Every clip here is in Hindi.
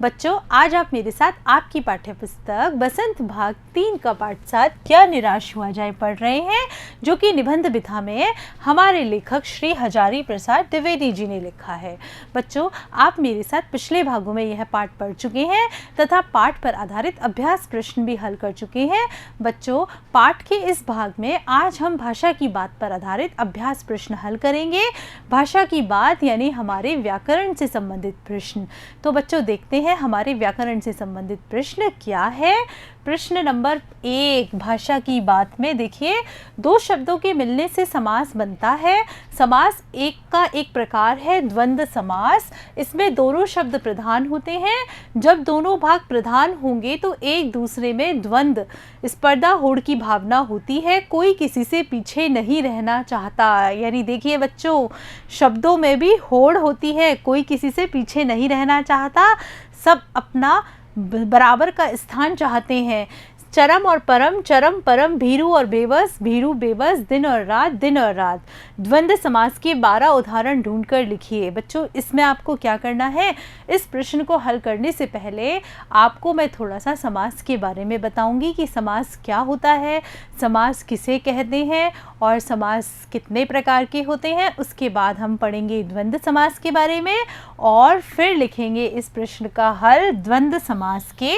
बच्चों, आज आप मेरे साथ आपकी पाठ्य पुस्तक बसंत भाग 3 का पाठ 7 क्या निराश हुआ जाए पढ़ रहे हैं, जो कि निबंध विधा में हमारे लेखक श्री हजारी प्रसाद द्विवेदी जी ने लिखा है। बच्चों, आप मेरे साथ पिछले भागों में यह पाठ पढ़ चुके हैं तथा पाठ पर आधारित अभ्यास प्रश्न भी हल कर चुके हैं। बच्चों, पाठ के इस भाग में आज हम भाषा की बात पर आधारित अभ्यास प्रश्न हल करेंगे। भाषा की बात यानी हमारे व्याकरण से संबंधित प्रश्न। तो बच्चों, देखते हैं हमारे व्याकरण से संबंधित प्रश्न क्या है। प्रश्न नंबर 1, भाषा की बात में देखिए, दो शब्दों के मिलने से समास बनता है। समास एक का एक प्रकार है द्वंद्व समास। इसमें दोनों शब्द प्रधान होते हैं। जब दोनों भाग प्रधान होंगे तो एक दूसरे में द्वंद्व स्पर्धा होड़ की भावना होती है। कोई किसी से पीछे नहीं रहना चाहता। यानी देखिए बच्चों, शब्दों में भी होड़ होती है, कोई किसी से पीछे नहीं रहना चाहता, सब अपना बराबर का स्थान चाहते हैं। चरम और परम, चरम परम, भीरू और बेबस, भीरू बेबस, दिन और रात, दिन और रात। द्वंद्व समास के 12 उदाहरण ढूंढकर लिखिए। बच्चों, इसमें आपको क्या करना है, इस प्रश्न को हल करने से पहले आपको मैं थोड़ा सा समास के बारे में बताऊंगी कि समास क्या होता है, समास किसे कहते हैं और समास कितने प्रकार के होते हैं। उसके बाद हम पढ़ेंगे द्वंद्व समास के बारे में और फिर लिखेंगे इस प्रश्न का हल, द्वंद्व समास के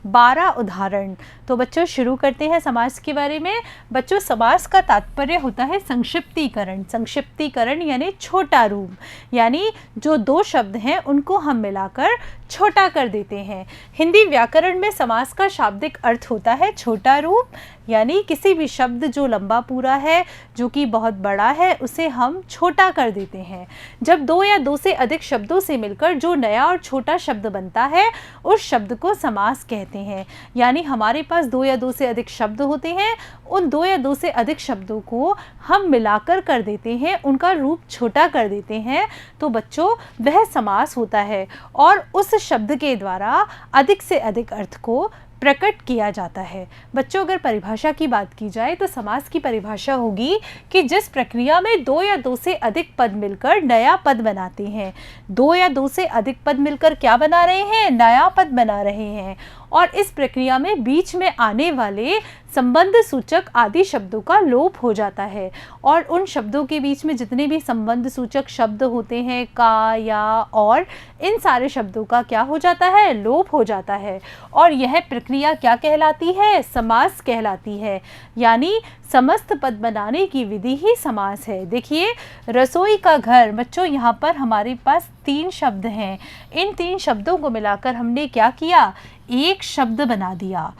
12 उदाहरण। तो बच्चों, शुरू करते हैं समास के बारे में। बच्चों, समास का तात्पर्य होता है संक्षिप्तीकरण। संक्षिप्तीकरण यानी छोटा रूप, यानी जो दो शब्द हैं उनको हम मिलाकर छोटा कर देते हैं। हिंदी व्याकरण में समास का शाब्दिक अर्थ होता है छोटा रूप, यानी किसी भी शब्द जो लंबा पूरा है, जो कि बहुत बड़ा है, उसे हम छोटा कर देते हैं। जब दो या दो से अधिक शब्दों से मिलकर जो नया और छोटा शब्द बनता है, उस शब्द को समास कहते हैं। यानी हमारे पास दो या दो से अधिक शब्द होते हैं, उन दो या दो से अधिक शब्दों को हम मिलाकर कर देते हैं, उनका रूप छोटा कर देते हैं, तो बच्चों वह समास होता है और उस शब्द के द्वारा अधिक से अधिक अर्थ को प्रकट किया जाता है। बच्चों, अगर परिभाषा की बात की जाए तो समास की परिभाषा होगी कि जिस प्रक्रिया में दो या दो से अधिक पद मिलकर नया पद बनाते हैं। दो या दो से अधिक पद मिलकर क्या बना रहे हैं, नया पद बना रहे हैं। और इस प्रक्रिया में बीच में आने वाले संबंध सूचक आदि शब्दों का लोप हो जाता है और उन शब्दों के बीच में जितने भी संबंध सूचक शब्द होते हैं, का, या, और, इन सारे शब्दों का क्या हो जाता है, लोप हो जाता है। और यह प्रक्रिया क्या कहलाती है, समास कहलाती है। यानी समस्त पद बनाने की विधि ही समास है। देखिए, रसोई का घर। बच्चों, यहाँ पर हमारे पास 3 शब्द हैं। इन 3 शब्दों को मिलाकर हमने क्या किया, एक शब्द बना दिया।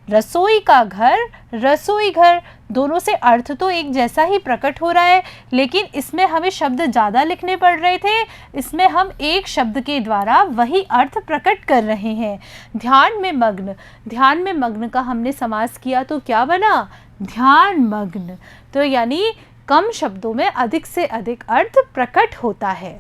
रसोई का घर, रसोई घर, दोनों से अर्थ तो एक जैसा ही प्रकट हो रहा है, लेकिन इसमें हमें शब्द ज़्यादा लिखने पड़ रहे थे। इसमें हम एक शब्द के द्वारा वही अर्थ प्रकट कर रहे हैं। ध्यान में मग्न, ध्यान में मग्न का हमने समास किया तो क्या बना, ध्यान मग्न। तो यानी कम शब्दों में अधिक से अधिक अर्थ प्रकट होता है।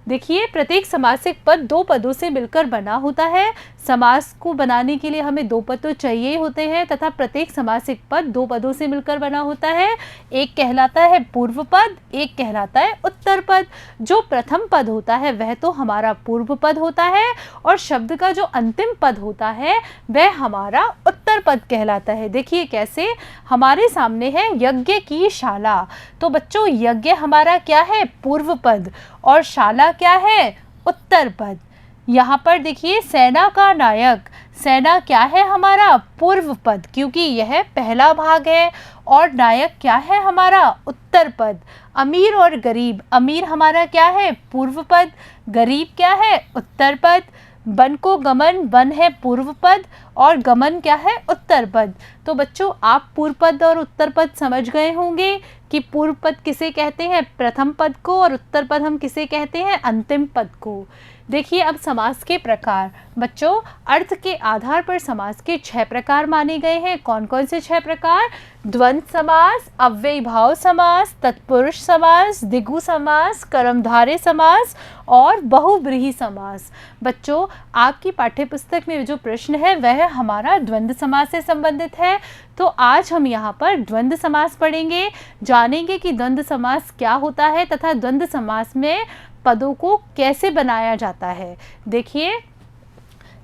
देखिए, प्रत्येक समासिक पद दो पदों से मिलकर बना होता है। समास को बनाने के लिए हमें दो पद तो चाहिए ही होते हैं तथा प्रत्येक समासिक पद दो पदों से मिलकर बना होता है। एक कहलाता है पूर्व पद, एक कहलाता है उत्तर पद। जो प्रथम पद होता है वह तो हमारा पूर्व पद होता है और शब्द का जो अंतिम पद होता है वह हमारा उत्तर पद कहलाता है। देखिए कैसे, हमारे सामने है यज्ञ की शाला। तो बच्चों, यज्ञ हमारा क्या है, पूर्व पद, और शाला क्या है, उत्तर पद। यहाँ पर देखिए, सेना का नायक, सेना क्या है हमारा, पूर्व पद, क्योंकि यह पहला भाग है। और नायक क्या है हमारा, उत्तर पद। अमीर और गरीब, अमीर हमारा क्या है, पूर्व पद, गरीब क्या है, उत्तर पद। वन को गमन, वन है पूर्व पद और गमन क्या है, उत्तर पद। तो बच्चों, आप पूर्व पद और उत्तर पद समझ गए होंगे कि पूर्व पद किसे कहते हैं, प्रथम पद को, और उत्तर पद हम किसे कहते हैं, अंतिम पद को। देखिए अब समास के प्रकार। बच्चों, अर्थ के आधार पर समास के 6 प्रकार माने गए हैं। कौन कौन से 6 प्रकार, द्वंद्व समास, अव्ययीभाव समास, तत्पुरुष समास, द्विगु समास, कर्मधारय समास और बहुव्रीहि समास। बच्चों, आपकी पाठ्यपुस्तक में जो प्रश्न है वह हमारा द्वंद्व समास से संबंधित है। तो आज हम यहाँ पर द्वंद्व समास पढ़ेंगे, जानेंगे कि द्वंद्व समास क्या होता है तथा द्वंद्व समास में पदों को कैसे बनाया जाता है। देखिए,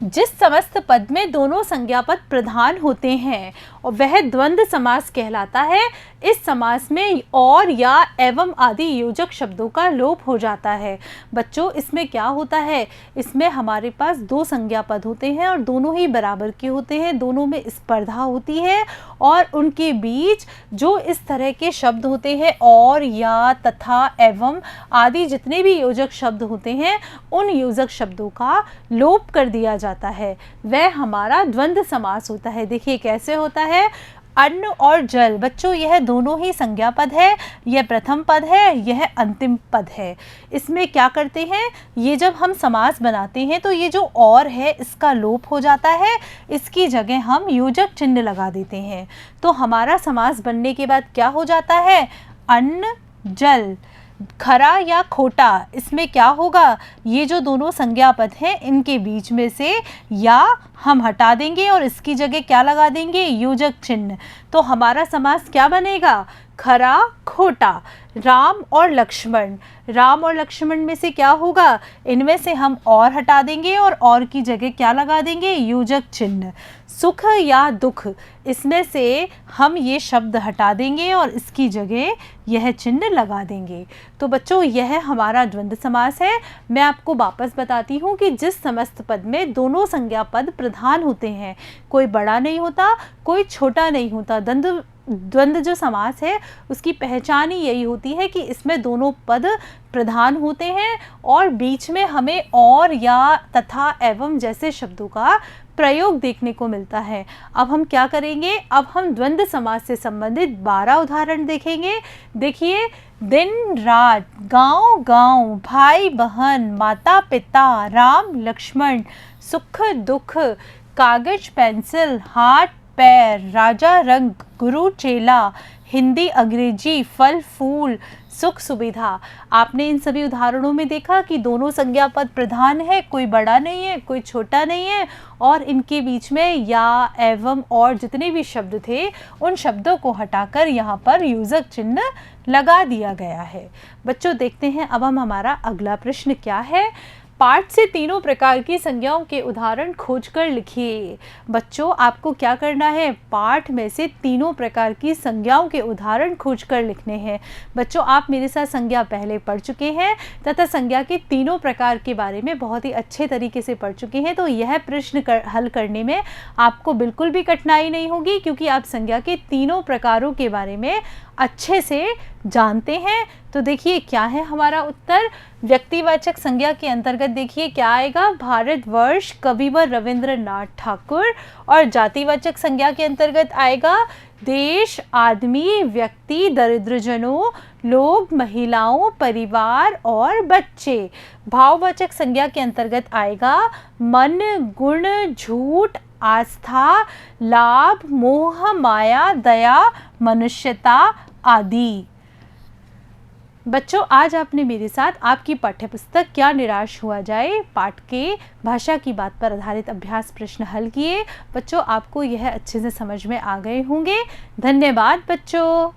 जिस समस्त पद में दोनों संज्ञा पद प्रधान होते हैं और वह द्वंद्व समास कहलाता है। इस समास में और, या, एवं आदि योजक शब्दों का लोप हो जाता है। बच्चों, इसमें क्या होता है, इसमें हमारे पास दो संज्ञा पद होते हैं और दोनों ही बराबर के होते हैं, दोनों में स्पर्धा होती है और उनके बीच जो इस तरह के शब्द होते हैं और, या, तथा, एवं आदि जितने भी योजक शब्द होते हैं उन योजक शब्दों का लोप कर दिया जाता है, वह हमारा द्वंद्व समास होता है। देखिए कैसे होता है, अन्न और जल। बच्चों, यह दोनों ही संज्ञा पद है, यह प्रथम पद है, यह अंतिम पद है। इसमें क्या करते हैं, ये जब हम समास बनाते हैं तो ये जो और है इसका लोप हो जाता है, इसकी जगह हम योजक चिन्ह लगा देते हैं। तो हमारा समास बनने के बाद क्या हो जाता है, अन्न जल। खरा या खोटा, इसमें क्या होगा, ये जो दोनों संज्ञा पद हैं इनके बीच में से या हम हटा देंगे और इसकी जगह क्या लगा देंगे, योजक चिन्ह। तो हमारा समास क्या बनेगा, खरा खोटा। राम और लक्ष्मण, राम और लक्ष्मण में से क्या होगा, इनमें से हम और हटा देंगे और की जगह क्या लगा देंगे, योजक चिन्ह। सुख या दुख, इसमें से हम ये शब्द हटा देंगे और इसकी जगह यह चिन्ह लगा देंगे। तो बच्चों, यह हमारा द्वंद्व समास है। मैं आपको वापस बताती हूँ कि जिस समस्त पद में दोनों संज्ञा पद प्रधान होते हैं, कोई बड़ा नहीं होता कोई छोटा नहीं होता। द्वंद्व जो समास है उसकी पहचान ही यही होती है कि इसमें दोनों पद प्रधान होते हैं और बीच में हमें और, या, तथा, एवं जैसे शब्दों का प्रयोग देखने को मिलता है। अब हम क्या करेंगे, अब हम द्वंद्व समास से संबंधित 12 उदाहरण देखेंगे। देखिए, दिन रात, गांव गांव, भाई बहन, माता पिता, राम लक्ष्मण, सुख दुख, कागज पेंसिल, हाथ पैर, राजा रंग, गुरु चेला, हिंदी अंग्रेजी, फल फूल, सुख सुविधा। आपने इन सभी उदाहरणों में देखा कि दोनों संज्ञा पद प्रधान है, कोई बड़ा नहीं है कोई छोटा नहीं है और इनके बीच में या, एवं और जितने भी शब्द थे उन शब्दों को हटाकर यहाँ पर योजक चिन्ह लगा दिया गया है। बच्चों, देखते हैं अब हम हमारा अगला प्रश्न क्या है। पाठ से तीनों प्रकार की संज्ञाओं के उदाहरण खोजकर लिखिए। बच्चों, आपको क्या करना है, पाठ में से तीनों प्रकार की संज्ञाओं के उदाहरण खोजकर लिखने हैं। बच्चों, आप मेरे साथ संज्ञा पहले पढ़ चुके हैं तथा संज्ञा के तीनों प्रकार के बारे में बहुत ही अच्छे तरीके से पढ़ चुके हैं, तो यह प्रश्न हल करने में आपको बिल्कुल भी कठिनाई नहीं होगी क्योंकि आप संज्ञा के तीनों प्रकारों के बारे में अच्छे से जानते हैं। तो देखिए क्या है हमारा उत्तर। व्यक्तिवाचक संज्ञा के अंतर्गत देखिए क्या आएगा, भारतवर्ष, कविवर रविंद्रनाथ ठाकुर। और जातिवाचक संज्ञा के अंतर्गत आएगा देश, आदमी, व्यक्ति, दरिद्रजनों, लोग, महिलाओं, परिवार और बच्चे। भाववाचक संज्ञा के अंतर्गत आएगा मन, गुण, झूठ, आस्था, लाभ, मोह, माया, दया, मनुष्यता आदि। बच्चों, आज आपने मेरे साथ आपकी पाठ्यपुस्तक क्या निराश हुआ जाए पाठ के भाषा की बात पर आधारित अभ्यास प्रश्न हल किए। बच्चों, आपको यह अच्छे से समझ में आ गए होंगे। धन्यवाद बच्चों।